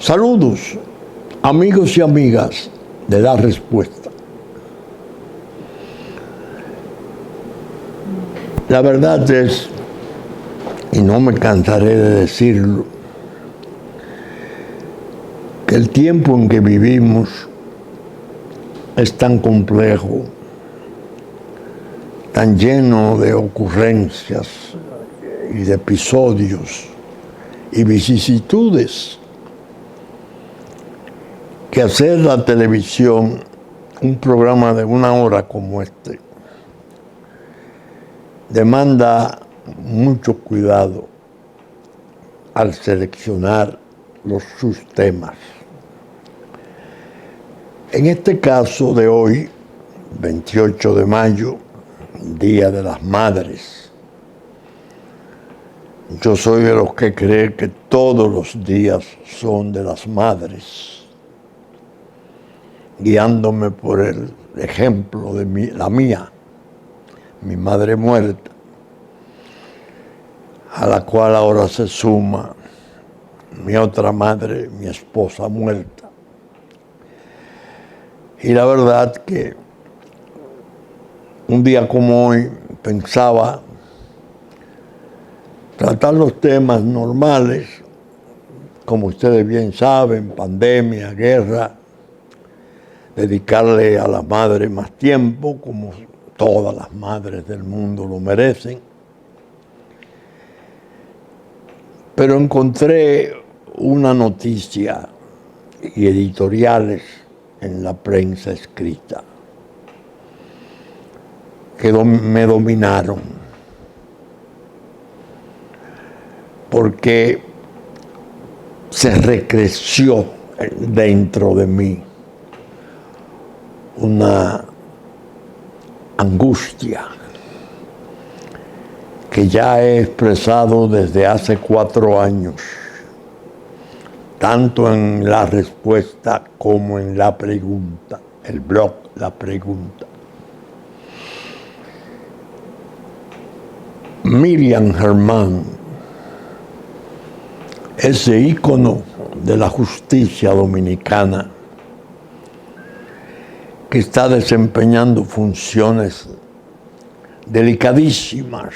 Saludos, amigos y amigas de La Respuesta. La verdad es, y no me cansaré de decirlo, que el tiempo en que vivimos es tan complejo, tan lleno de ocurrencias y de episodios y vicisitudes, que hacer la televisión un programa de 1 hora como este demanda mucho cuidado al seleccionar sus temas. En este caso de hoy, 28 de mayo, Día de las Madres, yo soy de los que cree que todos los días son de las madres, guiándome por el ejemplo de la mía, mi madre muerta, a la cual ahora se suma mi otra madre, mi esposa muerta. Y la verdad que un día como hoy pensaba tratar los temas normales, como ustedes bien saben, pandemia, guerra, dedicarle a la madre más tiempo, como todas las madres del mundo lo merecen. Pero encontré una noticia y editoriales en la prensa escrita que me dominaron, porque se recreció dentro de mí una angustia que ya he expresado desde hace 4 años, tanto en La Respuesta como en La Pregunta, el blog La Pregunta. Miriam Germán, ese ícono de la justicia dominicana, que está desempeñando funciones delicadísimas,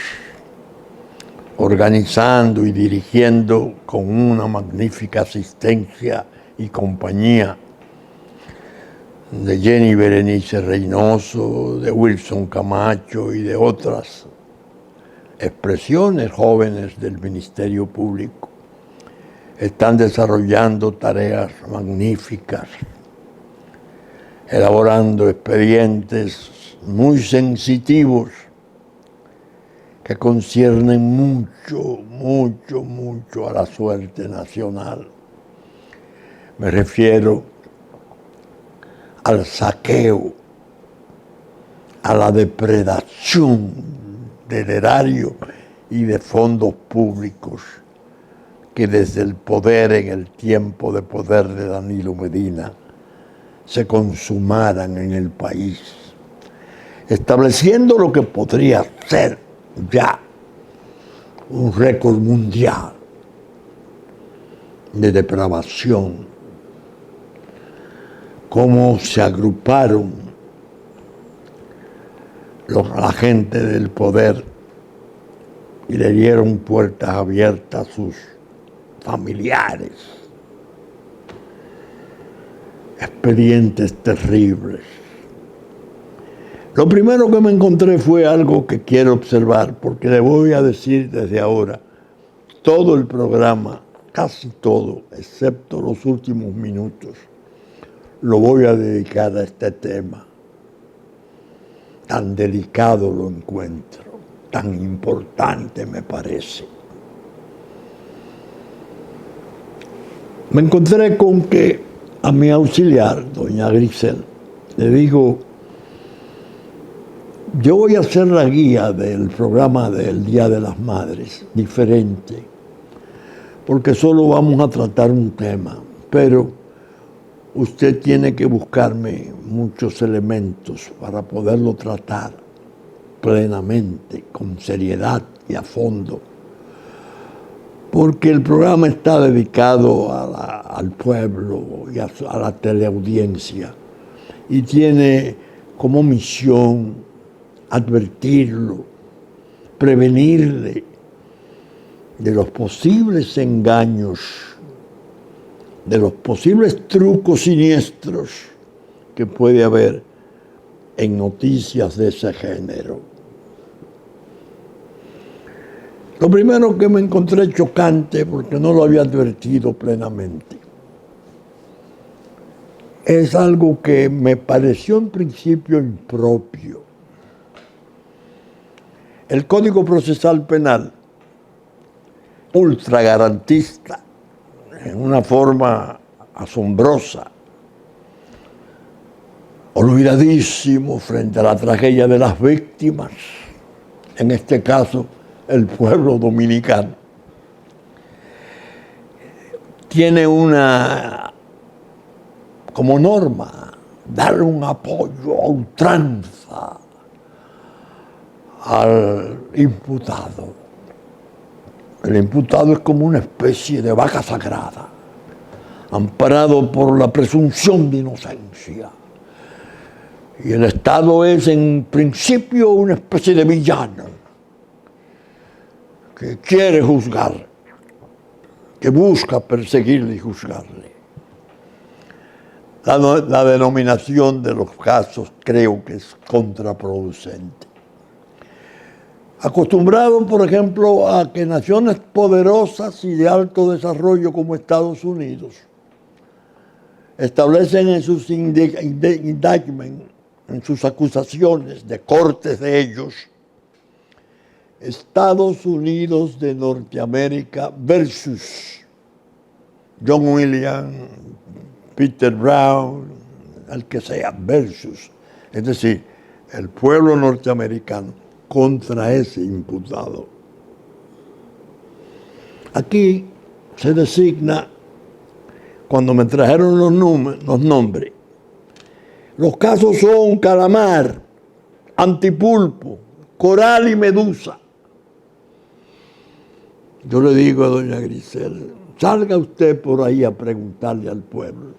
organizando y dirigiendo con una magnífica asistencia y compañía de Jenny Berenice Reynoso, de Wilson Camacho y de otras expresiones jóvenes del Ministerio Público. Están desarrollando tareas magníficas, elaborando expedientes muy sensitivos que conciernen mucho a la suerte nacional. Me refiero al saqueo, a la depredación del erario y de fondos públicos que desde el poder, en el tiempo de poder de Danilo Medina, se consumaran en el país, estableciendo lo que podría ser ya un récord mundial de depravación. Cómo se agruparon la gente del poder y le dieron puertas abiertas a sus familiares. Expedientes terribles. Lo primero que me encontré fue algo que quiero observar, porque le voy a decir desde ahora, todo el programa, casi todo, excepto los últimos minutos, lo voy a dedicar a este tema. Tan delicado lo encuentro, tan importante me parece. Me encontré con que a mi auxiliar, doña Grisel, le digo, yo voy a hacer la guía del programa del Día de las Madres, diferente, porque solo vamos a tratar un tema, pero usted tiene que buscarme muchos elementos para poderlo tratar plenamente, con seriedad y a fondo, porque el programa está dedicado al pueblo y a la teleaudiencia y tiene como misión advertirlo, prevenirle de los posibles engaños, de los posibles trucos siniestros que puede haber en noticias de ese género. Lo primero que me encontré chocante, porque no lo había advertido plenamente, es algo que me pareció en principio impropio. El Código Procesal Penal, ultra garantista, en una forma asombrosa, olvidadísimo frente a la tragedia de las víctimas, en este caso el pueblo dominicano, tiene como norma dar un apoyo a ultranza al imputado. El imputado es como una especie de vaca sagrada, amparado por la presunción de inocencia. Y el Estado es en principio una especie de villano que quiere juzgar, que busca perseguirle y juzgarle. La denominación de los casos creo que es contraproducente. Acostumbrado, por ejemplo, a que naciones poderosas y de alto desarrollo como Estados Unidos establecen en sus indictments, en sus acusaciones de cortes de ellos, Estados Unidos de Norteamérica versus John Williams, Peter Brown, el que sea, versus, es decir, el pueblo norteamericano contra ese imputado. Aquí se designa, cuando me trajeron los nombres, los casos son Calamar, Antipulpo, Coral y Medusa. Yo le digo a doña Grisel, salga usted por ahí a preguntarle al pueblo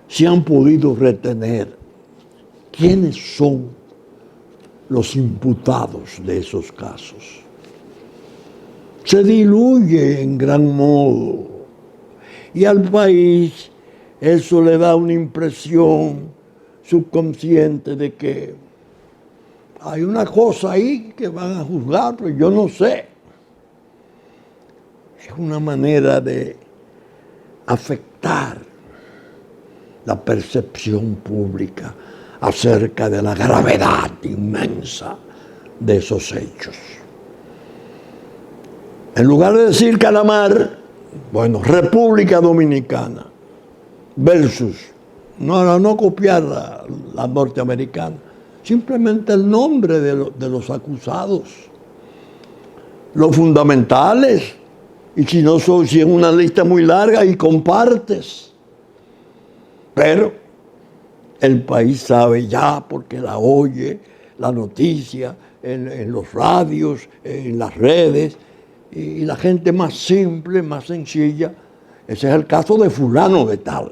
si han podido retener quiénes son los imputados de esos casos. Se diluye en gran modo y al país eso le da una impresión subconsciente de que hay una cosa ahí que van a juzgar, pero yo no sé. Es una manera de afectar la percepción pública acerca de la gravedad inmensa de esos hechos. En lugar de decir Calamar, bueno, República Dominicana versus, no copiar la norteamericana, simplemente el nombre de los acusados, los fundamentales. Y si es una lista muy larga y compartes. Pero el país sabe ya, porque la oye, la noticia, en los radios, en las redes, y la gente más simple, más sencilla. Ese es el caso de fulano de tal.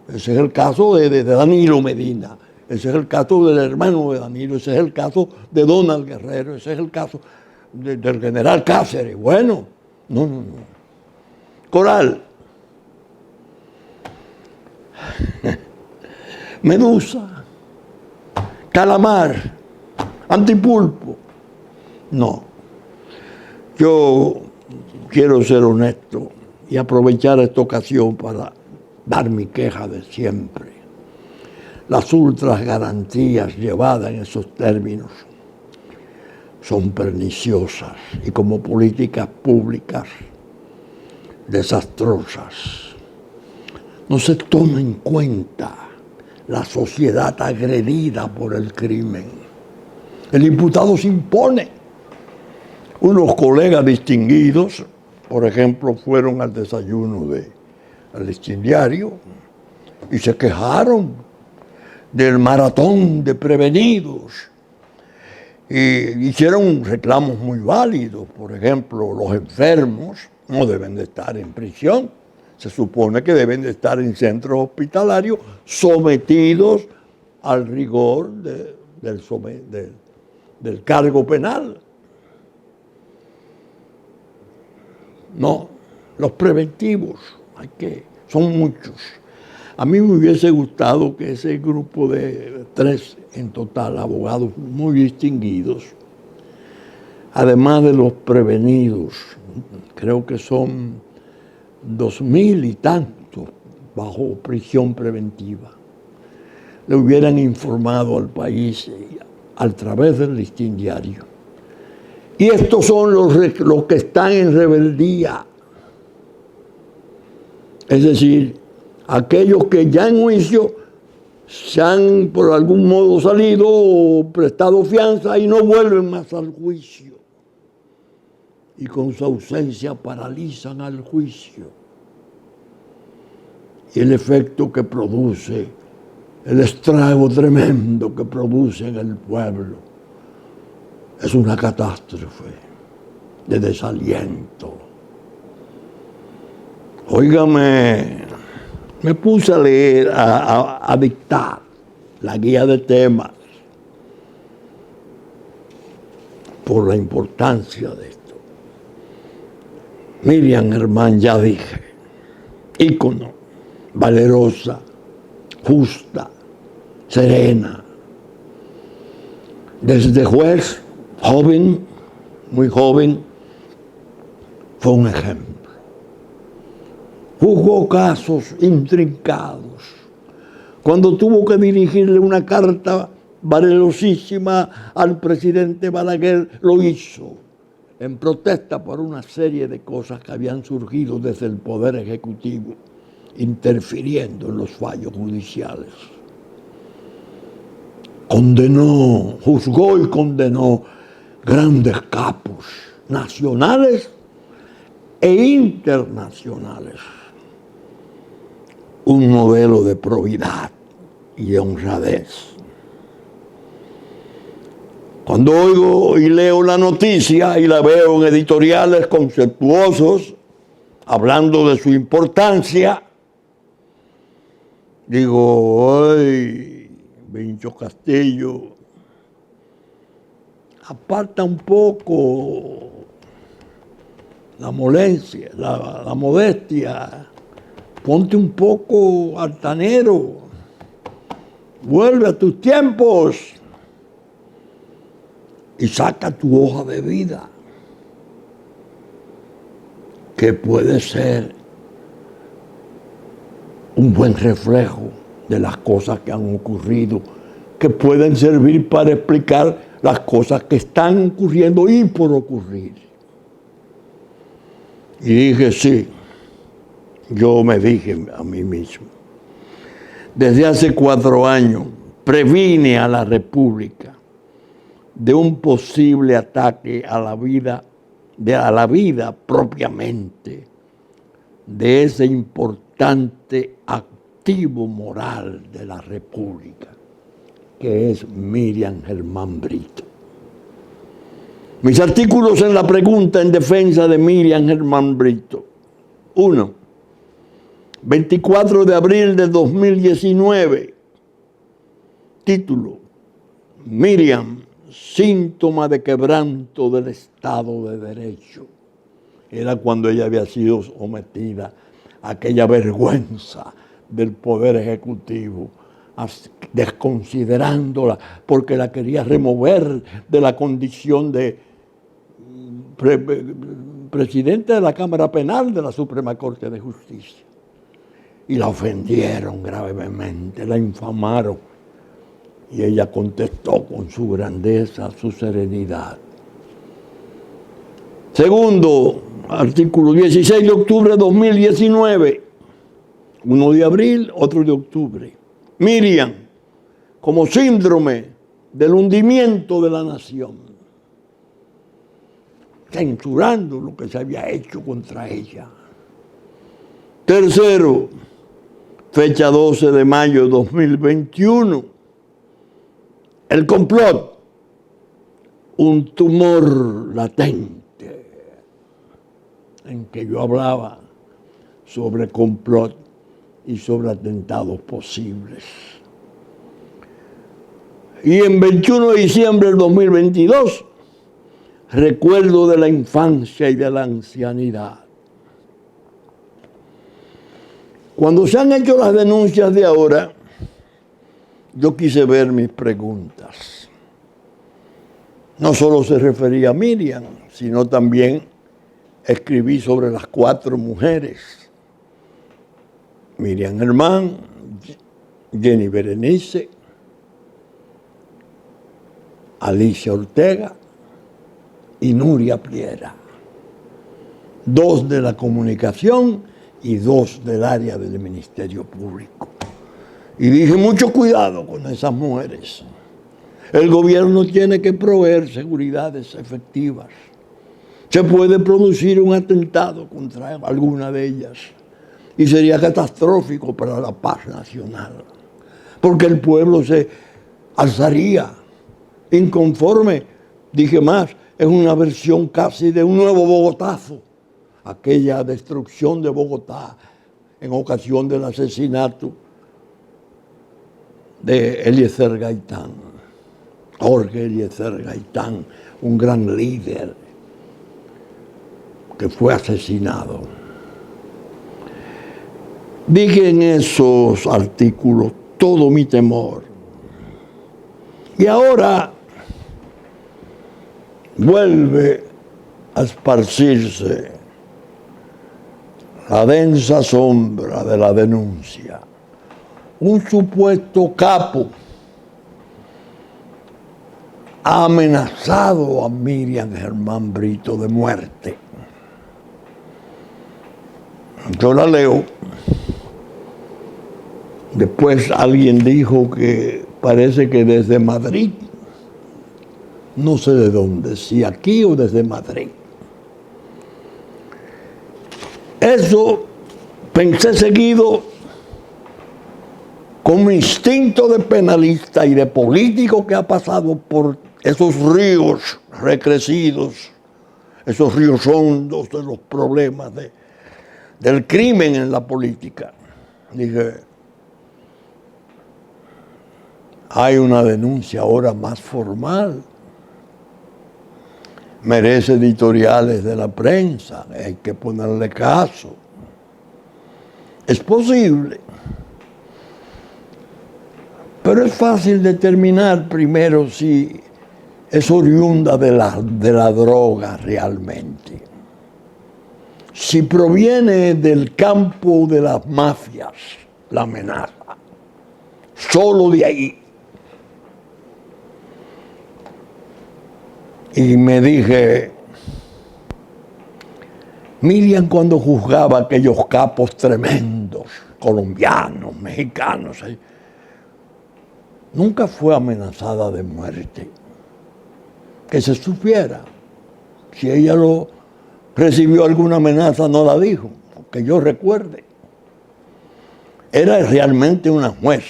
Ese es el caso de Danilo Medina. Ese es el caso del hermano de Danilo. Ese es el caso de Donald Guerrero. Ese es el caso del general Cáceres. Bueno. No. Coral. Medusa. Calamar. Antipulpo. No. Yo quiero ser honesto y aprovechar esta ocasión para dar mi queja de siempre. Las ultras garantías llevadas en esos términos son perniciosas y como políticas públicas desastrosas. No se toma en cuenta la sociedad agredida por el crimen. El imputado se impone. Unos colegas distinguidos, por ejemplo, fueron al desayuno al Listín Diario y se quejaron del maratón de prevenidos Y hicieron reclamos muy válidos. Por ejemplo, los enfermos no deben de estar en prisión. Se supone que deben de estar en centros hospitalarios sometidos al rigor del cargo penal. No, los preventivos, son muchos. A mí me hubiese gustado que ese grupo de 3 en total, abogados muy distinguidos, además de los prevenidos, creo que son 2.000 y tantos bajo prisión preventiva, le hubieran informado al país a través del Listín Diario. Y estos son los que están en rebeldía. Es decir, aquellos que ya en juicio se han por algún modo salido o prestado fianza y no vuelven más al juicio. Y con su ausencia paralizan al juicio. Y el efecto que produce, el estrago tremendo que produce en el pueblo, es una catástrofe de desaliento. Óigame, me puse a leer, a dictar la guía de temas por la importancia de esto. Miriam Germán, ya dije, ícono, valerosa, justa, serena. Desde juez, joven, muy joven, fue un ejemplo. Juzgó casos intrincados. Cuando tuvo que dirigirle una carta valerosísima al presidente Balaguer, lo hizo en protesta por una serie de cosas que habían surgido desde el Poder Ejecutivo, interfiriendo en los fallos judiciales. Condenó, juzgó y condenó grandes capos nacionales e internacionales. Un modelo de probidad y de honradez. Cuando oigo y leo la noticia y la veo en editoriales conceptuosos, hablando de su importancia, digo, ¡ay, Vincho Castillo! Aparta un poco la molencia, la modestia, ponte un poco altanero, vuelve a tus tiempos y saca tu hoja de vida, que puede ser un buen reflejo de las cosas que han ocurrido, que pueden servir para explicar las cosas que están ocurriendo y por ocurrir. Y dije, sí, yo me dije a mí mismo, desde hace 4 años previne a la República de un posible ataque a la vida propiamente de ese importante activo moral de la República, que es Miriam Germán Brito. Mis artículos en la pregunta en defensa de Miriam Germán Brito. 1. 24 de abril de 2019. Título: Miriam, síntoma de quebranto del Estado de Derecho. Era cuando ella había sido sometida a aquella vergüenza del Poder Ejecutivo, desconsiderándola porque la quería remover de la condición de presidente de la Cámara Penal de la Suprema Corte de Justicia. Y la ofendieron gravemente, la infamaron. Y ella contestó con su grandeza, su serenidad. Segundo, artículo 16 de octubre de 2019. Uno de abril, otro de octubre. Miriam, como síndrome del hundimiento de la nación, censurando lo que se había hecho contra ella. Tercero, fecha 12 de mayo de 2021. El complot un tumor latente en que yo hablaba sobre complot y sobre atentados posibles. Y en 21 de diciembre del 2022, recuerdo de la infancia y de la ancianidad. Cuando se han hecho las denuncias de ahora, yo quise ver mis preguntas. No solo se refería a Miriam, sino también escribí sobre las 4 mujeres. Miriam Germán, Jenny Berenice, Alicia Ortega y Nuria Piera. 2 de la comunicación y 2 del área del Ministerio Público. Y dije, mucho cuidado con esas mujeres. El gobierno tiene que proveer seguridades efectivas. Se puede producir un atentado contra alguna de ellas y sería catastrófico para la paz nacional, porque el pueblo se alzaría inconforme. Dije más, es una versión casi de un nuevo Bogotazo, aquella destrucción de Bogotá en ocasión del asesinato de Eliezer Gaitán, Jorge Eliezer Gaitán, un gran líder que fue asesinado. Dije en esos artículos todo mi temor. Y ahora vuelve a esparcirse la densa sombra de la denuncia. Un supuesto capo ha amenazado a Miriam Germán Brito de muerte. Yo la leo. Después alguien dijo que parece que desde Madrid, no sé de dónde, si aquí o desde Madrid. Eso pensé seguido con mi instinto de penalista y de político que ha pasado por esos ríos recrecidos, esos ríos hondos de los problemas del crimen en la política. Dije, hay una denuncia ahora más formal, merece editoriales de la prensa, hay que ponerle caso. Es posible, pero es fácil determinar primero si es oriunda de la droga realmente, si proviene del campo de las mafias, la amenaza, solo de ahí. Y me dije, Miriam cuando juzgaba a aquellos capos tremendos, colombianos, mexicanos, nunca fue amenazada de muerte. Que se supiera. Si ella recibió alguna amenaza, no la dijo, que yo recuerde. Era realmente una juez,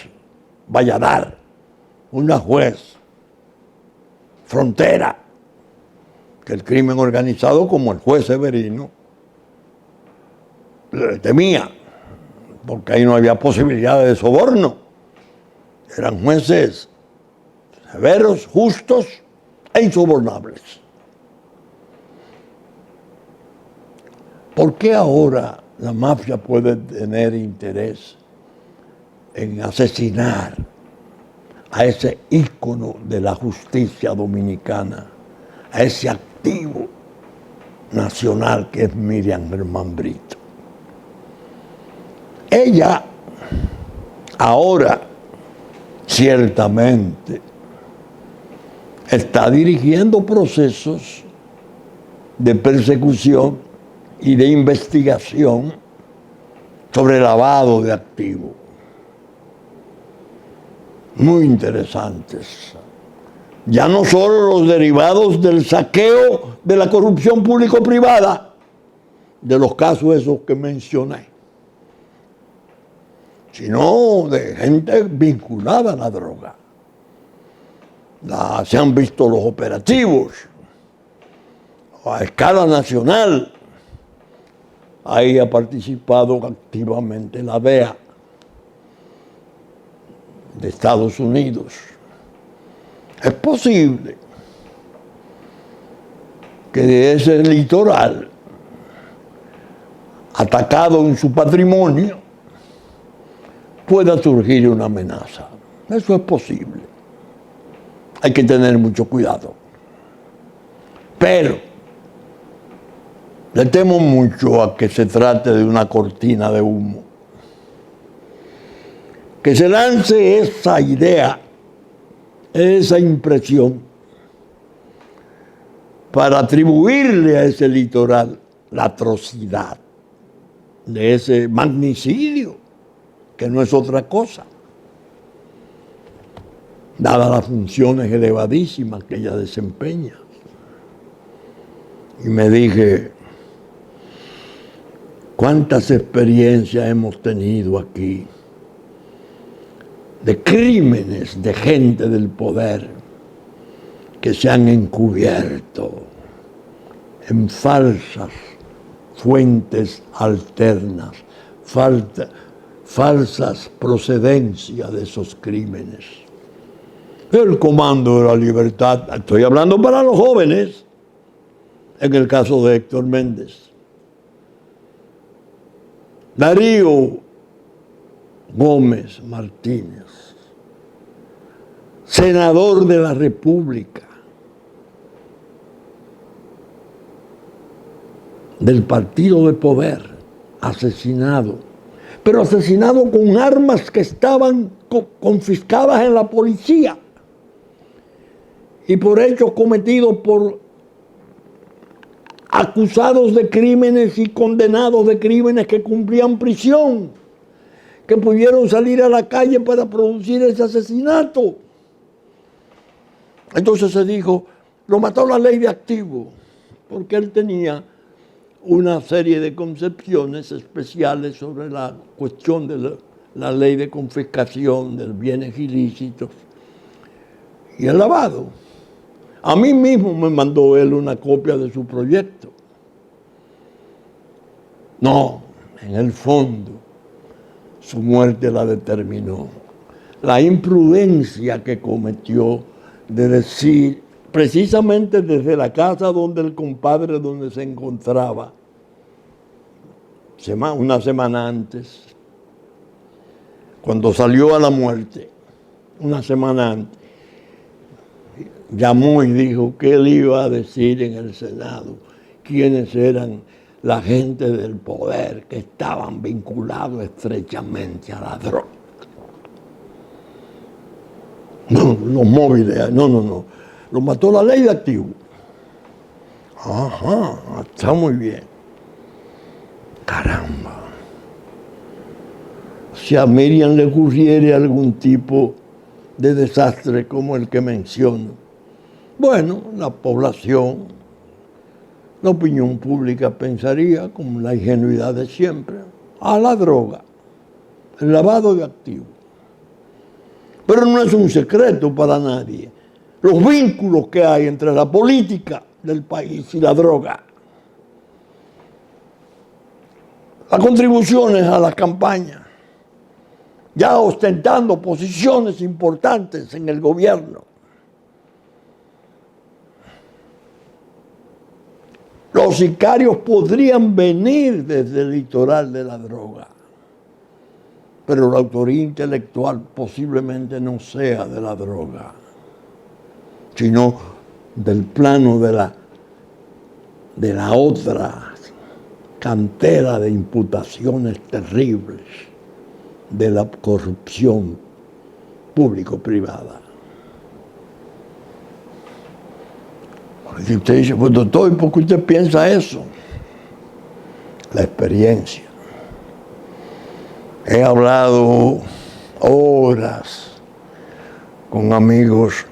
Valladar, una juez frontera, que el crimen organizado, como el juez Severino, le temía, porque ahí no había posibilidad de soborno. Eran jueces severos, justos e insobornables. ¿Por qué ahora la mafia puede tener interés en asesinar a ese ícono de la justicia dominicana, a ese activo nacional que es Miriam Germán Brito? Ella ahora ciertamente está dirigiendo procesos de persecución y de investigación sobre lavado de activos. Muy interesantes. Ya no solo los derivados del saqueo de la corrupción público-privada, de los casos esos que mencioné, sino de gente vinculada a la droga. Se han visto los operativos a escala nacional. Ahí ha participado activamente la DEA de Estados Unidos. Es posible que de ese litoral, atacado en su patrimonio, pueda surgir una amenaza. Eso es posible. Hay que tener mucho cuidado. Pero le temo mucho a que se trate de una cortina de humo. Que se lance esa idea, esa impresión, para atribuirle a ese litoral la atrocidad de ese magnicidio, que no es otra cosa, dadas las funciones elevadísimas que ella desempeña. Y me dije, ¿cuántas experiencias hemos tenido aquí de crímenes de gente del poder que se han encubierto en falsas fuentes alternas, falsas procedencias de esos crímenes? El Comando de la Libertad, estoy hablando para los jóvenes, en el caso de Héctor Méndez. Darío Gómez Martínez, senador de la República, del partido de poder, asesinado, pero asesinado con armas que estaban confiscadas en la policía y por hechos cometidos por acusados de crímenes y condenados de crímenes que cumplían prisión, que pudieron salir a la calle para producir ese asesinato. Entonces se dijo, lo mató la ley de activo, porque él tenía una serie de concepciones especiales sobre la cuestión de la ley de confiscación de bienes ilícitos y el lavado. A mí mismo me mandó él una copia de su proyecto. No, en el fondo, su muerte la determinó la imprudencia que cometió de decir, precisamente desde la casa donde el compadre donde se encontraba, una semana antes, cuando salió a la muerte, una semana antes, llamó y dijo que él iba a decir en el Senado quiénes eran la gente del poder que estaban vinculados estrechamente a la droga. No, los móviles, no. Lo mató la ley de activo. Ajá, está muy bien. Caramba. Si a Miriam le ocurriera algún tipo de desastre como el que menciono, bueno, la población, la opinión pública pensaría, con la ingenuidad de siempre, a la droga, el lavado de activos. Pero no es un secreto para nadie los vínculos que hay entre la política del país y la droga. Las contribuciones a la campaña, ya ostentando posiciones importantes en el gobierno. Los sicarios podrían venir desde el litoral de la droga, pero la autoría intelectual posiblemente no sea de la droga, sino del plano de la otra cantera de imputaciones terribles de la corrupción público-privada. Y usted dice, pues doctor, ¿por qué usted piensa eso? La experiencia. He hablado horas con amigos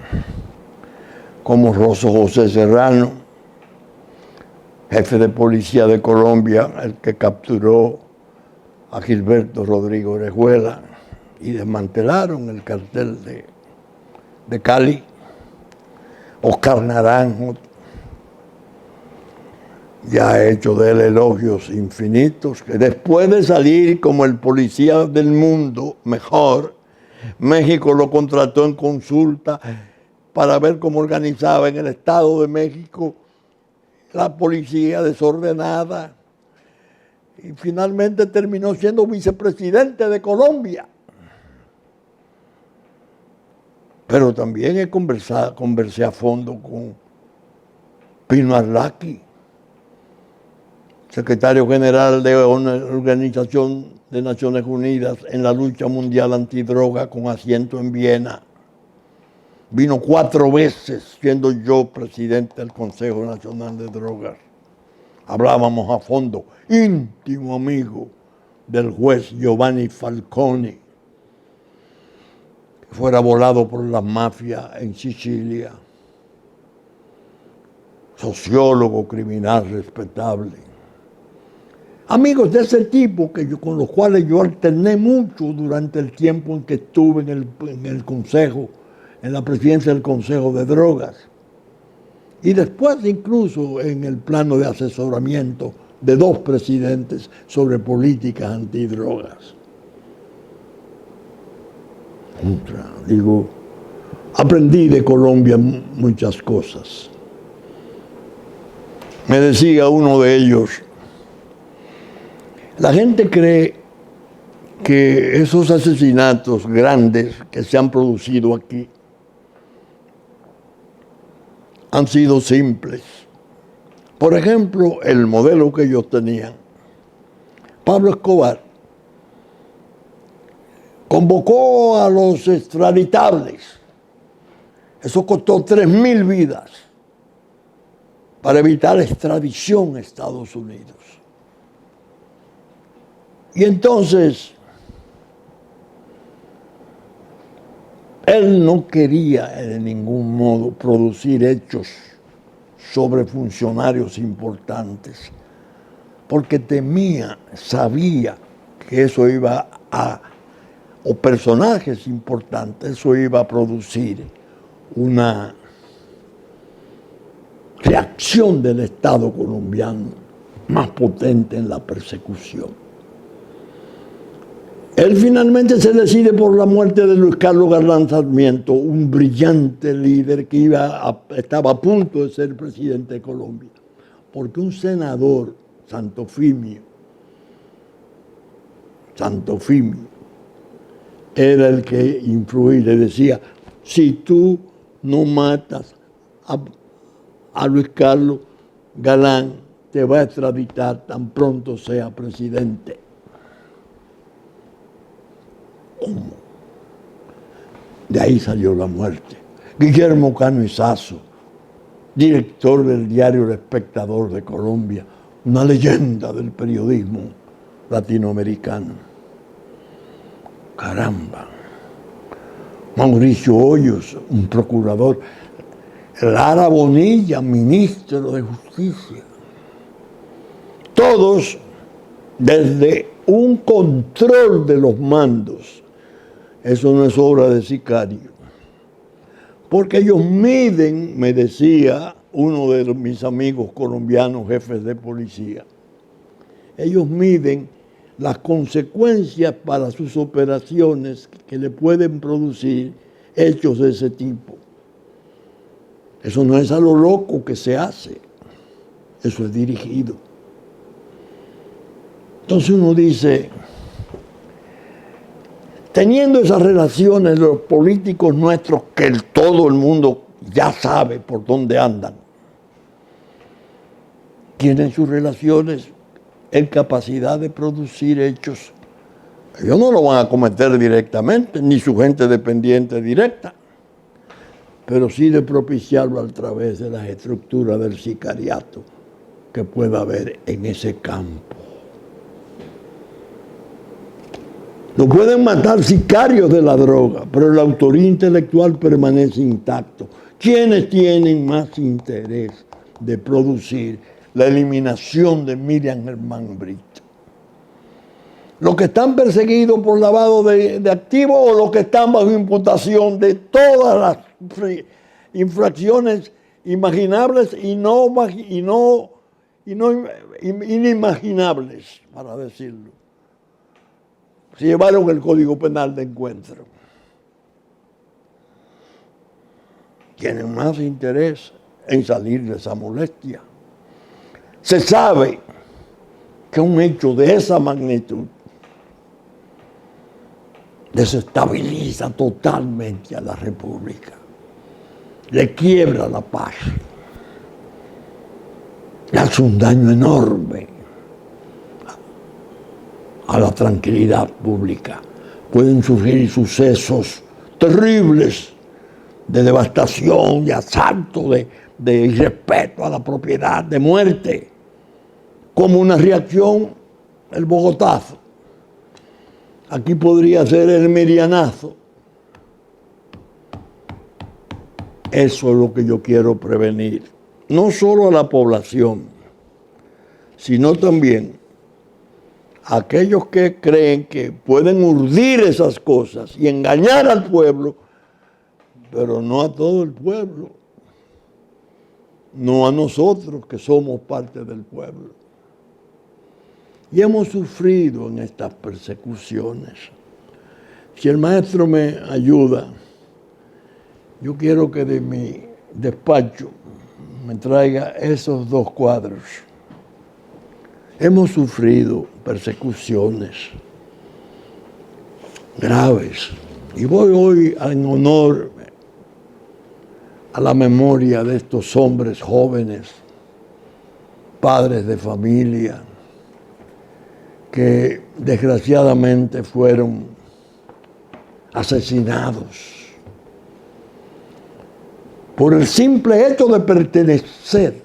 como Rosso José Serrano, jefe de policía de Colombia, el que capturó a Gilberto Rodrigo Orejuela y desmantelaron el cartel de Cali, Oscar Naranjo, ya ha hecho de él elogios infinitos, que después de salir como el policía del mundo mejor, México lo contrató en consulta para ver cómo organizaba en el Estado de México la policía desordenada, y finalmente terminó siendo vicepresidente de Colombia. Pero también conversé a fondo con Pino Arlaqui, secretario general de una organización de Naciones Unidas en la lucha mundial antidroga con asiento en Viena. Vino 4 veces siendo yo presidente del Consejo Nacional de Drogas. Hablábamos a fondo, íntimo amigo del juez Giovanni Falcone, que fuera volado por las mafias en Sicilia, sociólogo criminal respetable. Amigos de ese tipo con los cuales yo alterné mucho durante el tiempo en que estuve en el Consejo, en la presidencia del Consejo de Drogas, y después incluso en el plano de asesoramiento de 2 presidentes sobre políticas antidrogas. Digo, aprendí de Colombia muchas cosas. Me decía uno de ellos, la gente cree que esos asesinatos grandes que se han producido aquí han sido simples. Por ejemplo, el modelo que ellos tenían. Pablo Escobar convocó a los extraditables. Eso costó 3,000 vidas para evitar la extradición a Estados Unidos. Y entonces, él no quería de ningún modo producir hechos sobre funcionarios importantes, porque temía, sabía que eso iba o personajes importantes, eso iba a producir una reacción del Estado colombiano más potente en la persecución. Él finalmente se decide por la muerte de Luis Carlos Galán Sarmiento, un brillante líder que estaba a punto de ser presidente de Colombia, porque un senador, Santofimio, era el que influía y le decía, si tú no matas a Luis Carlos Galán, te va a extraditar tan pronto sea presidente. ¿Cómo? De ahí salió la muerte. Guillermo Cano Isazo, director del diario El Espectador de Colombia, una leyenda del periodismo latinoamericano. Caramba. Mauricio Hoyos, un procurador. Lara Bonilla, ministro de Justicia. Todos desde un control de los mandos. Eso no es obra de sicario. Porque ellos miden, me decía uno de mis amigos colombianos, jefes de policía, ellos miden las consecuencias para sus operaciones que le pueden producir hechos de ese tipo. Eso no es a lo loco que se hace, eso es dirigido. Entonces uno dice, teniendo esas relaciones, los políticos nuestros, que todo el mundo ya sabe por dónde andan, tienen sus relaciones en capacidad de producir hechos. Ellos no lo van a cometer directamente, ni su gente dependiente directa, pero sí de propiciarlo a través de las estructuras del sicariato que pueda haber en ese campo. No pueden matar sicarios de la droga, pero la autoría intelectual permanece intacto. ¿Quiénes tienen más interés de producir la eliminación de Miriam Germán Brito? ¿Los que están perseguidos por lavado de activos o los que están bajo imputación de todas las infracciones imaginables y no inimaginables, para decirlo. Se llevaron el Código Penal de encuentro. Tienen más interés en salir de esa molestia. Se sabe que un hecho de esa magnitud desestabiliza totalmente a la República, le quiebra la paz, le hace un daño enorme a la tranquilidad pública. Pueden surgir sucesos terribles de devastación, de asalto, de irrespeto a la propiedad, de muerte, como una reacción, el Bogotazo. Aquí podría ser el Merianazo. Eso es lo que yo quiero prevenir. No solo a la población, sino también a aquellos que creen que pueden urdir esas cosas y engañar al pueblo, pero no a todo el pueblo, no a nosotros que somos parte del pueblo. Y hemos sufrido en estas persecuciones. Si el maestro me ayuda, yo quiero que de mi despacho me traiga esos dos cuadros. Hemos sufrido persecuciones graves. Y voy hoy en honor a la memoria de estos hombres jóvenes, padres de familia, que desgraciadamente fueron asesinados por el simple hecho de pertenecer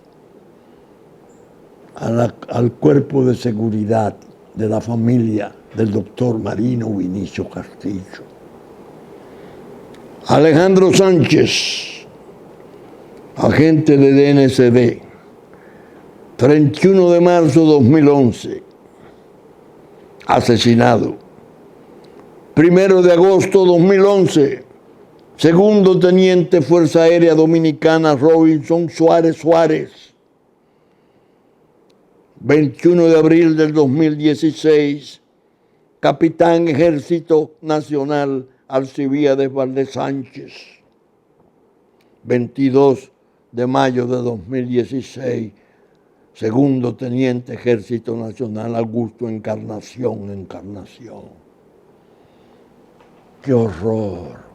al cuerpo de seguridad de la familia del doctor Marino Vinicio Castillo. Alejandro Sánchez, agente de DNCD, 31 de marzo de 2011, asesinado. 1 de agosto de 2011, segundo teniente Fuerza Aérea Dominicana Robinson Suárez Suárez. 21 de abril del 2016, capitán Ejército Nacional Alcibíades Valdés Sánchez. 22 de mayo de 2016, segundo teniente Ejército Nacional Augusto Encarnación. ¡Qué horror!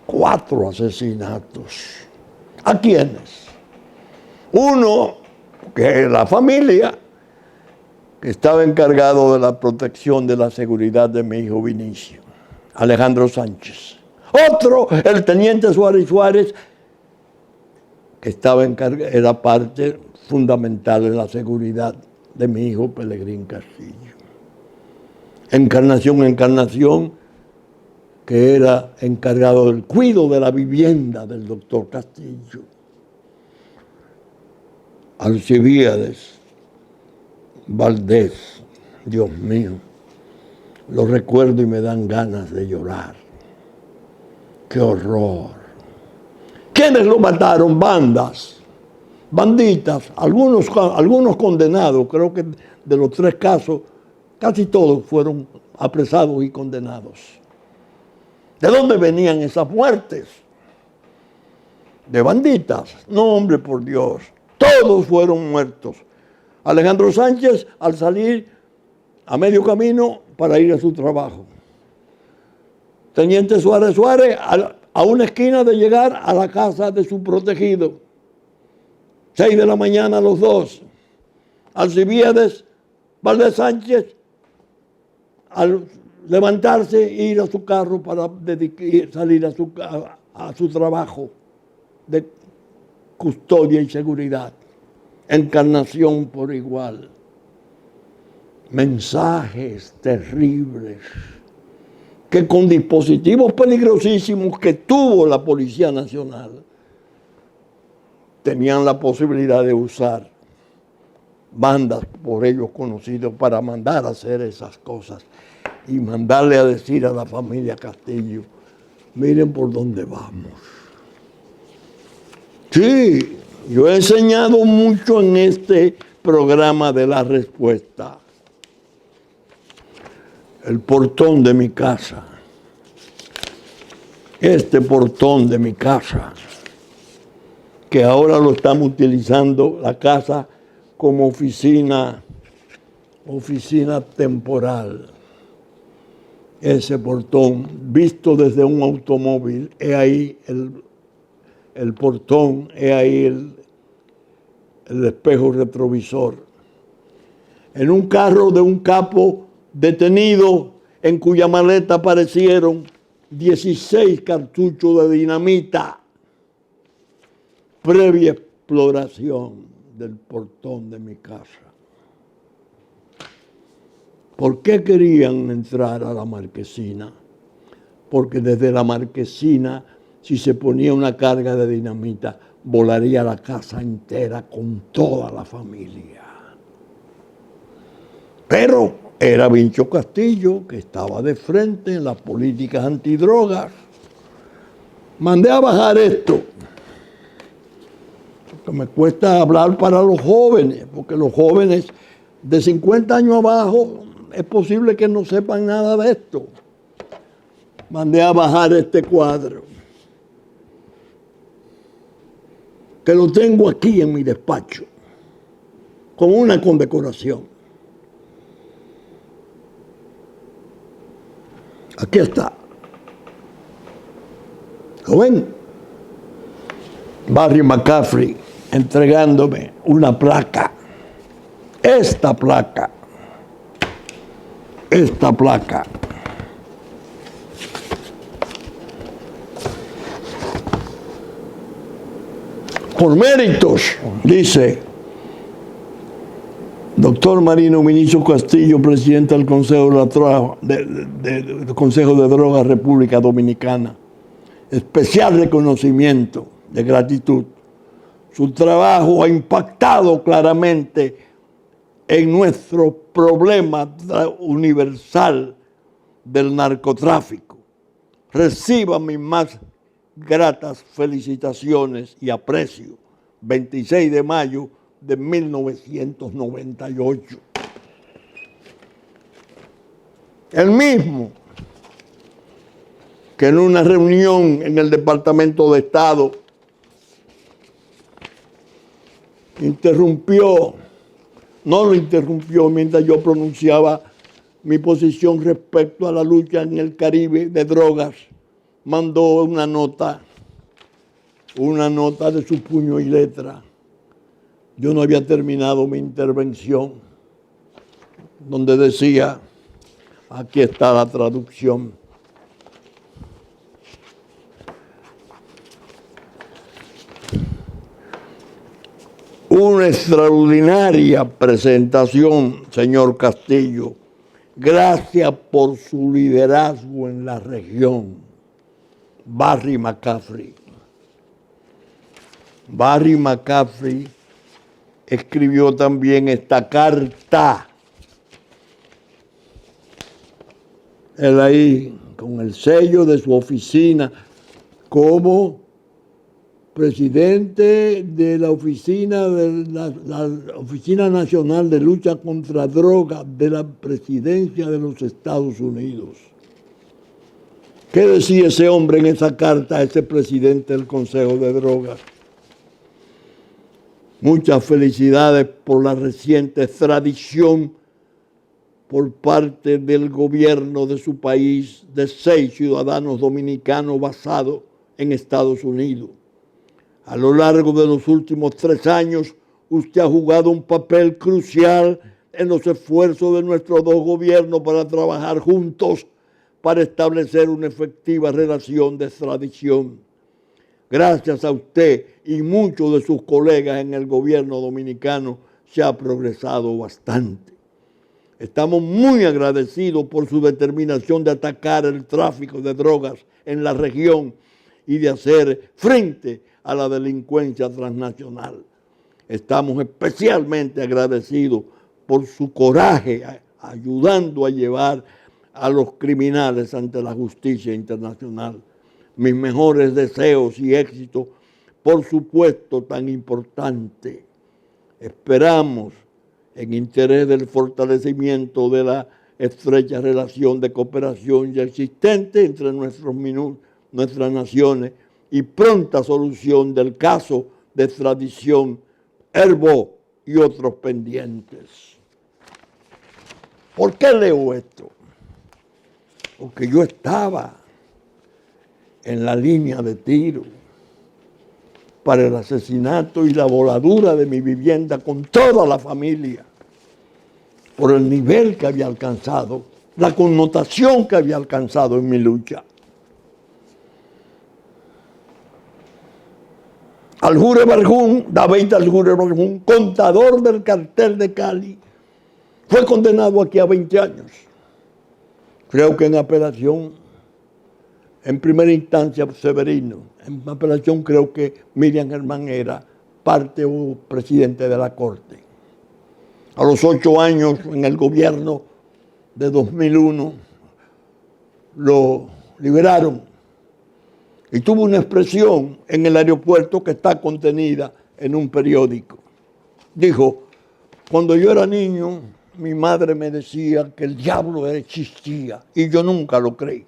4 asesinatos. ¿A quiénes? Uno, que es la familia, que estaba encargado de la protección de la seguridad de mi hijo Vinicio, Alejandro Sánchez. Otro, el teniente Suárez, que era parte fundamental de la seguridad de mi hijo Pelegrín Castillo. Encarnación, que era encargado del cuidado de la vivienda del doctor Castillo. Alcibíades Valdés, Dios mío, lo recuerdo y me dan ganas de llorar. ¡Qué horror! ¿Quiénes lo mataron? Banditas, algunos condenados. Creo que de los 3 casos, casi todos fueron apresados y condenados. ¿De dónde venían esas muertes? ¿De banditas? No, hombre, por Dios. Todos fueron muertos. Alejandro Sánchez, al salir a medio camino para ir a su trabajo. Teniente Suárez, a una esquina de llegar a la casa de su protegido. 6 de la mañana los dos. Alcibíades Valdés Sánchez, al levantarse e ir a su carro para salir a su trabajo de custodia y seguridad. Encarnación por igual. Mensajes terribles que con dispositivos peligrosísimos que tuvo la Policía Nacional tenían la posibilidad de usar bandas por ellos conocidos para mandar a hacer esas cosas y mandarle a decir a la familia Castillo, miren por dónde vamos. Sí, yo he enseñado mucho en este programa de la respuesta. El portón de mi casa. Este portón de mi casa, que ahora lo estamos utilizando la casa como oficina temporal. Ese portón, visto desde un automóvil, es ahí el portón, es ahí el espejo retrovisor. En un carro de un capo detenido, en cuya maleta aparecieron 16 cartuchos de dinamita, previa exploración del portón de mi casa. ¿Por qué querían entrar a la marquesina? Porque desde la marquesina, si se ponía una carga de dinamita, volaría la casa entera con toda la familia. Pero era Vincho Castillo, que estaba de frente en las políticas antidrogas. Mandé a bajar esto, porque me cuesta hablar para los jóvenes, porque los jóvenes de 50 años abajo es posible que no sepan nada de esto. Mandé a bajar este cuadro, que lo tengo aquí en mi despacho, con una condecoración. Aquí está. ¿Lo ven? Barry McCaffrey entregándome una placa. Esta placa. Por méritos, dice doctor Marino Minicho Castillo, presidente del Consejo de Drogas República Dominicana. Especial reconocimiento de gratitud. Su trabajo ha impactado claramente en nuestro problema universal del narcotráfico. Reciba mis más gratas felicitaciones y aprecio. 26 de mayo de 1998. El mismo que en una reunión en el Departamento de Estado no lo interrumpió mientras yo pronunciaba mi posición respecto a la lucha en el Caribe de drogas, mandó una nota de su puño y letra. Yo no había terminado mi intervención, donde decía, aquí está la traducción: una extraordinaria presentación, señor Castillo. Gracias por su liderazgo en la región. Barry McCaffrey. Barry McCaffrey escribió también esta carta. Él ahí, con el sello de su oficina, como presidente de la Oficina Nacional de Lucha contra Drogas de la Presidencia de los Estados Unidos. ¿Qué decía ese hombre en esa carta a ese presidente del Consejo de Drogas? Muchas felicidades por la reciente extradición por parte del gobierno de su país de 6 ciudadanos dominicanos basados en Estados Unidos. A lo largo de los últimos 3 años, usted ha jugado un papel crucial en los esfuerzos de nuestros 2 gobiernos para trabajar juntos para establecer una efectiva relación de extradición. Gracias a usted y muchos de sus colegas en el gobierno dominicano se ha progresado bastante. Estamos muy agradecidos por su determinación de atacar el tráfico de drogas en la región y de hacer frente a la delincuencia transnacional. Estamos especialmente agradecidos por su coraje ayudando a llevar a los criminales ante la justicia internacional. Mis mejores deseos y éxitos por su puesto tan importante. Esperamos en interés del fortalecimiento de la estrecha relación de cooperación ya existente entre nuestras naciones y pronta solución del caso de extradición Herbo y otros pendientes. ¿Por qué leo esto? Porque yo estaba en la línea de tiro para el asesinato y la voladura de mi vivienda con toda la familia, por el nivel que había alcanzado, la connotación que había alcanzado en mi lucha. Aljure Barjún, David Aljure Barjún, contador del cartel de Cali, fue condenado aquí a 20 años. Creo que en apelación, en primera instancia Severino, en apelación creo que Miriam Germán era parte o presidente de la Corte. A los 8 años, en el gobierno de 2001, lo liberaron y tuvo una expresión en el aeropuerto que está contenida en un periódico. Dijo, cuando yo era niño, mi madre me decía que el diablo existía y yo nunca lo creí.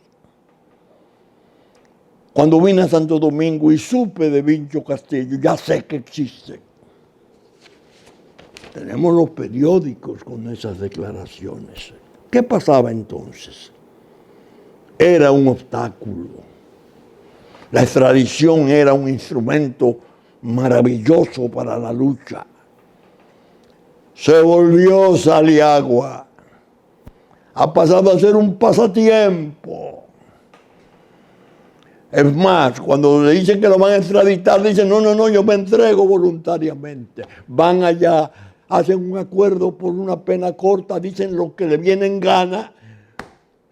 Cuando vine a Santo Domingo y supe de Vincho Castillo, ya sé que existe. Tenemos los periódicos con esas declaraciones. ¿Qué pasaba entonces? Era un obstáculo. La extradición era un instrumento maravilloso para la lucha. Se volvió sal y agua. Ha pasado a ser un pasatiempo. Es más, cuando le dicen que lo van a extraditar, dicen, no, yo me entrego voluntariamente. Van allá, hacen un acuerdo por una pena corta, dicen lo que le viene en gana,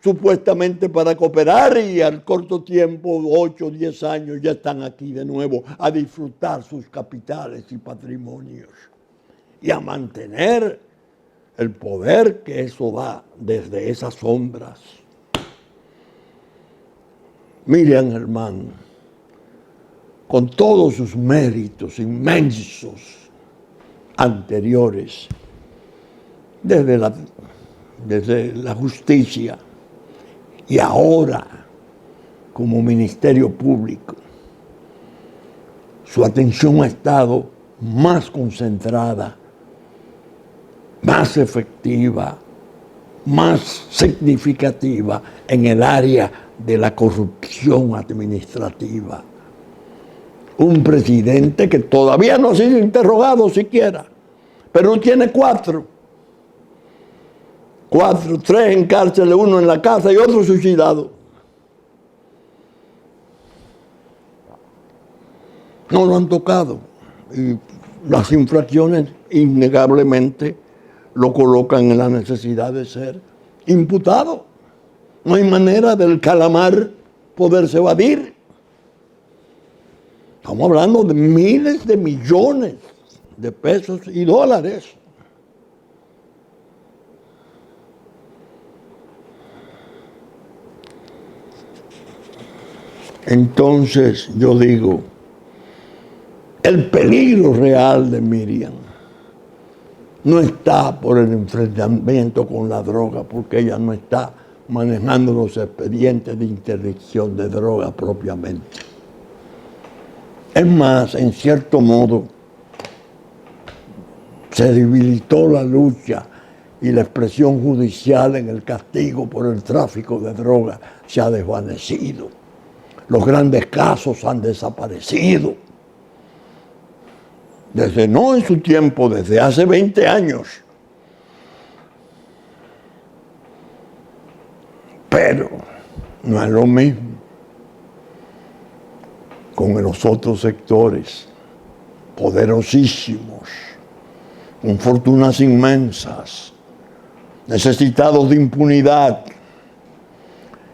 supuestamente para cooperar, y al corto tiempo, 8 o 10 años, ya están aquí de nuevo a disfrutar sus capitales y patrimonios y a mantener el poder que eso da desde esas sombras. Miriam Germán, con todos sus méritos inmensos anteriores, desde la justicia y ahora como Ministerio Público, su atención ha estado más concentrada, más efectiva, más significativa en el área de la corrupción administrativa. Un presidente que todavía no ha sido interrogado siquiera, pero tiene 4, 3 en cárcel, 1 en la casa y otro suicidado. No lo han tocado. Y las infracciones innegablemente lo colocan en la necesidad de ser imputado. No hay manera del calamar poderse evadir. Estamos hablando de miles de millones de pesos y dólares. Entonces yo digo, el peligro real de Miriam no está por el enfrentamiento con la droga, porque ella no está manejando los expedientes de interdicción de droga propiamente. Es más, en cierto modo, se debilitó la lucha y la expresión judicial en el castigo por el tráfico de droga se ha desvanecido. Los grandes casos han desaparecido. No en su tiempo, desde hace 20 años. Pero no es lo mismo con los otros sectores poderosísimos, con fortunas inmensas, necesitados de impunidad,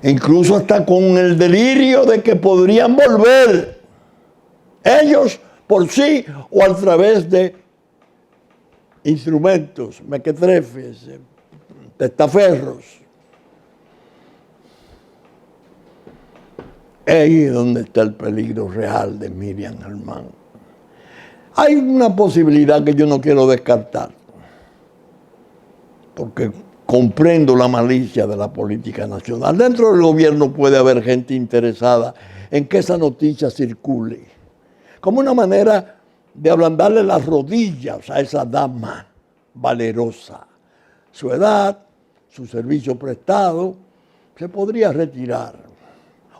incluso hasta con el delirio de que podrían volver ellos por sí o a través de instrumentos, mequetrefes, testaferros. Ahí es donde está el peligro real de Miriam Germán. Hay una posibilidad que yo no quiero descartar. porque comprendo la malicia de la política nacional. Dentro del gobierno puede haber gente interesada en que esa noticia circule, como una manera de ablandarle las rodillas a esa dama valerosa. Su edad, su servicio prestado, se podría retirar.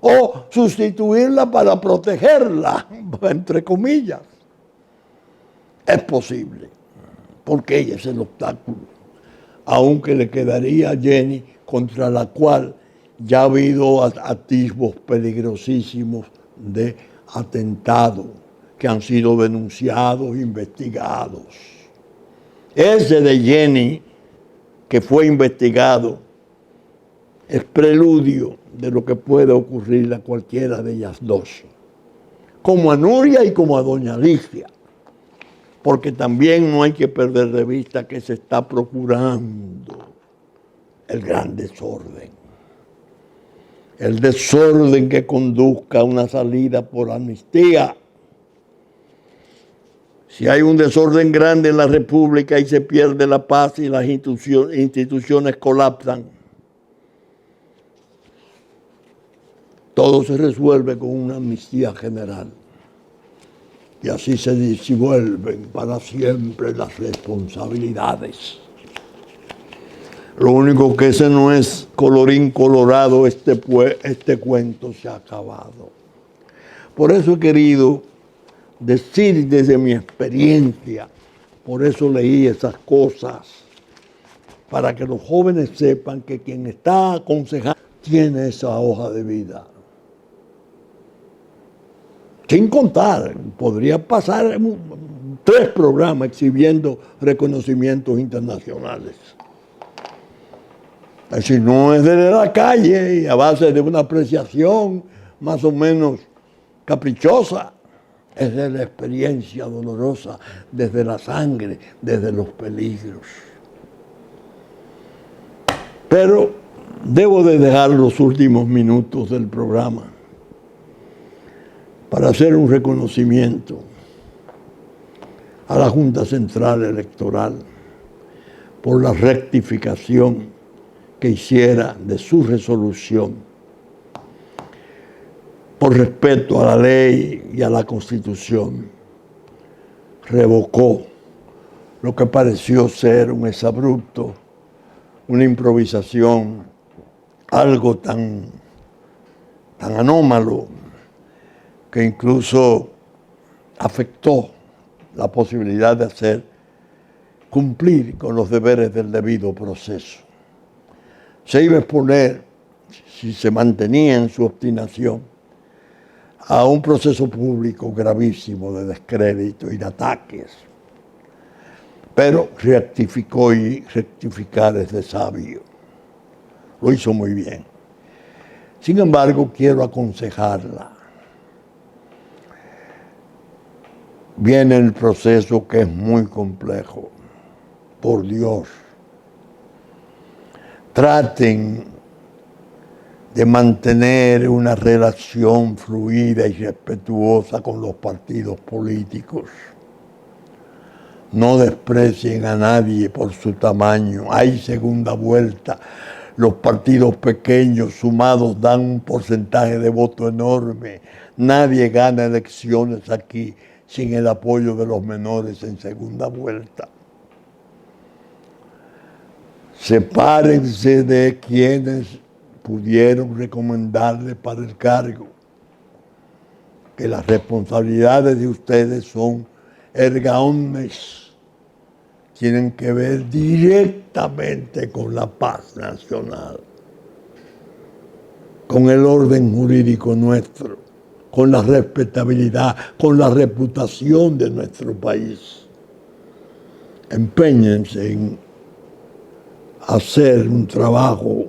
O sustituirla para protegerla, entre comillas. Es posible, porque ella es el obstáculo, aunque le quedaría a Jenny, contra la cual ya ha habido atisbos peligrosísimos de atentado que han sido denunciados, investigados. Ese de Jenny, que fue investigado, es preludio de lo que puede ocurrir a cualquiera de ellas dos, como a Nuria y como a doña Alicia, porque también no hay que perder de vista que se está procurando el gran desorden. El desorden que conduzca a una salida por amnistía. Si hay un desorden grande en la República y se pierde la paz y las instituciones colapsan, todo se resuelve con una amnistía general. Y así se disuelven para siempre las responsabilidades. Lo único que ese no es colorín colorado, este cuento se ha acabado. Por eso he querido decir desde mi experiencia, por eso leí esas cosas, para que los jóvenes sepan que quien está aconsejando tiene esa hoja de vida. Sin contar, podría pasar 3 programas exhibiendo reconocimientos internacionales. Es decir, no es desde la calle y a base de una apreciación más o menos caprichosa. Es de la experiencia dolorosa, desde la sangre, desde los peligros. Pero debo de dejar los últimos minutos del programa para hacer un reconocimiento a la Junta Central Electoral por la rectificación que hiciera de su resolución, por respeto a la ley y a la Constitución, revocó lo que pareció ser un exabrupto, una improvisación, algo tan anómalo, que incluso afectó la posibilidad de hacer cumplir con los deberes del debido proceso. Se iba a exponer, si se mantenía en su obstinación, a un proceso público gravísimo de descrédito y de ataques. Pero rectificó, y rectificar es de sabio. Lo hizo muy bien. Sin embargo, quiero aconsejarla. Viene el proceso que es muy complejo. Por Dios. Traten de mantener una relación fluida y respetuosa con los partidos políticos. No desprecien a nadie por su tamaño. Hay segunda vuelta. Los partidos pequeños sumados dan un porcentaje de voto enorme. Nadie gana elecciones aquí sin el apoyo de los menores en segunda vuelta. Sepárense de quienes pudieron recomendarle para el cargo, que las responsabilidades de ustedes son erga omnes, tienen que ver directamente con la paz nacional, con el orden jurídico nuestro, con la respetabilidad, con la reputación de nuestro país. Empeñense en hacer un trabajo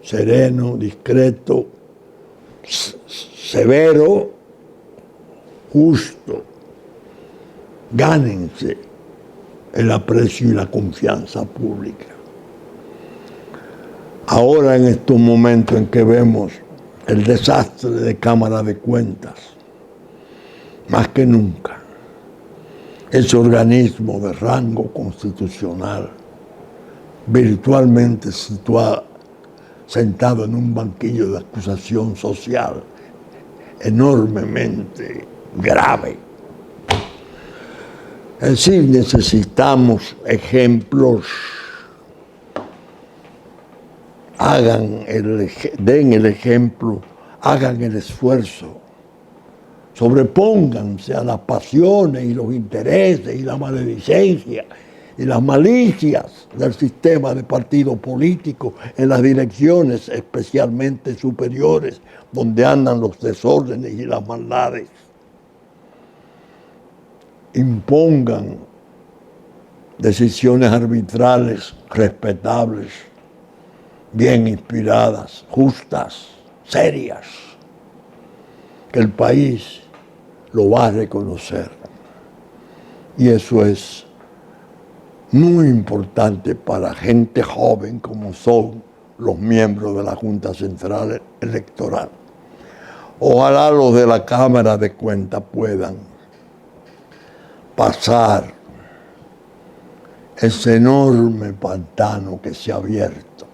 sereno, discreto, severo, justo. Gánense el aprecio y la confianza pública. Ahora, en estos momentos en que vemos el desastre de Cámara de Cuentas, más que nunca, ese organismo de rango constitucional virtualmente sentado en un banquillo de acusación social enormemente grave. Es decir, necesitamos ejemplos, den el ejemplo, hagan el esfuerzo, sobrepónganse a las pasiones y los intereses y la maledicencia y las malicias del sistema de partidos políticos en las direcciones especialmente superiores donde andan los desórdenes y las maldades. Impongan decisiones arbitrales, respetables, bien inspiradas, justas, serias, que el país lo va a reconocer. Y eso es muy importante para gente joven como son los miembros de la Junta Central Electoral. Ojalá los de la Cámara de Cuentas puedan pasar ese enorme pantano que se ha abierto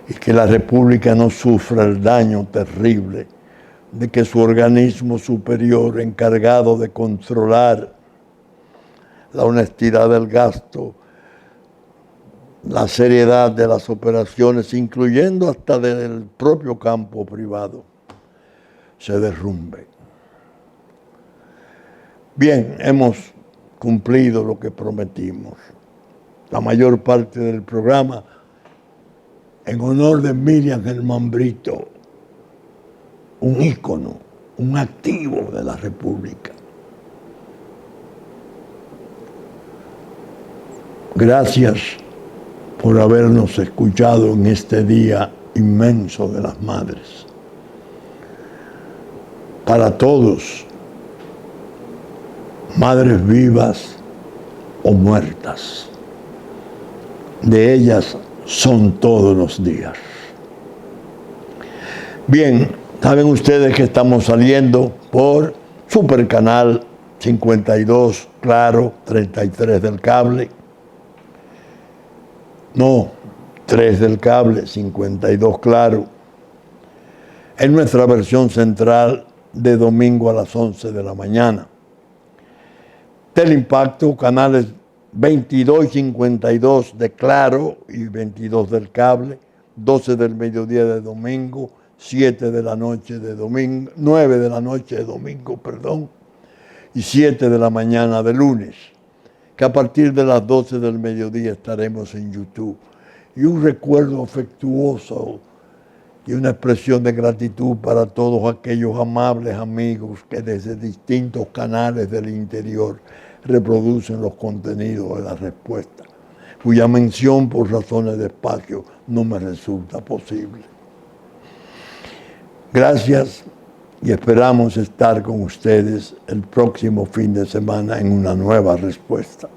y que la República no sufra el daño terrible de que su organismo superior encargado de controlar la honestidad del gasto, la seriedad de las operaciones, incluyendo hasta del propio campo privado, se derrumbe. Bien, hemos cumplido lo que prometimos. La mayor parte del programa en honor de Miriam Germán Brito, un ícono, un activo de la República. Gracias por habernos escuchado en este día inmenso de las madres. Para todos, madres vivas o muertas, de ellas son todos los días. Bien, saben ustedes que estamos saliendo por Supercanal 52, Claro, 33 del cable. No, 3 del cable, 52 Claro. En nuestra versión central de domingo a las 11 de la mañana. Teleimpacto, canales 22 y 52 de Claro y 22 del cable, 12 del mediodía de domingo, 7 de la noche de domingo, 9 de la noche de domingo, y 7 de la mañana de lunes, que a partir de las 12 del mediodía estaremos en YouTube. Y un recuerdo afectuoso y una expresión de gratitud para todos aquellos amables amigos que desde distintos canales del interior reproducen los contenidos de La Respuesta, cuya mención por razones de espacio no me resulta posible. Gracias y esperamos estar con ustedes el próximo fin de semana en una nueva respuesta.